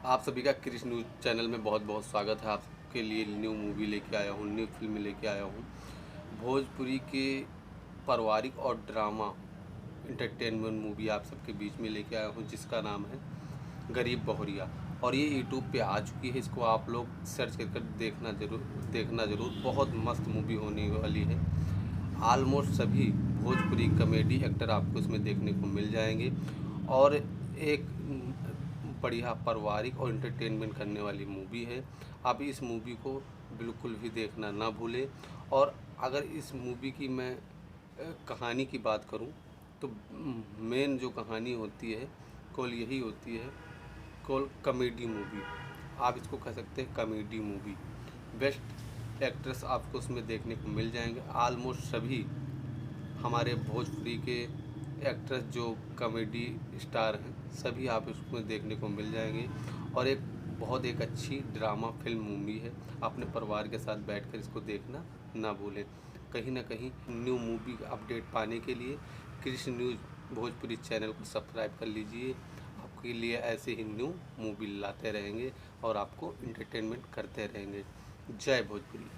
आप सभी का क्रिश न्यूज़ चैनल में बहुत बहुत स्वागत है। आपके लिए न्यू मूवी लेके आया हूँ, न्यू फिल्म लेके आया हूँ। भोजपुरी के पारिवारिक और ड्रामा इंटरटेनमेंट मूवी आप सबके बीच में लेके आया हूँ, जिसका नाम है गरीब बहुरिया। और ये यूट्यूब पे आ चुकी है, इसको आप लोग सर्च कर देखना ज़रूर। बहुत मस्त मूवी होने वाली है। ऑलमोस्ट सभी भोजपुरी कॉमेडी एक्टर आपको इसमें देखने को मिल जाएंगे और एक बढ़िया पारिवारिक और एंटरटेनमेंट करने वाली मूवी है। आप इस मूवी को बिल्कुल भी देखना ना भूलें। और अगर इस मूवी की मैं कहानी की बात करूं तो मेन जो कहानी होती है केवल यही होती है, केवल कॉमेडी मूवी। आप इसको कह सकते हैं कॉमेडी मूवी। बेस्ट एक्ट्रेस आपको उसमें देखने को मिल जाएंगे। ऑलमोस्ट सभी हमारे भोजपुरी के एक्ट्रेस जो कॉमेडी स्टार हैं सभी आप इसमें देखने को मिल जाएंगे। और एक अच्छी ड्रामा फिल्म मूवी है। अपने परिवार के साथ बैठकर इसको देखना ना भूलें। कहीं ना कहीं न्यू मूवी अपडेट पाने के लिए कृष्ण न्यूज़ भोजपुरी चैनल को सब्सक्राइब कर लीजिए। आपके लिए ऐसे ही न्यू मूवी लाते रहेंगे और आपको इंटरटेनमेंट करते रहेंगे। जय भोजपुरी।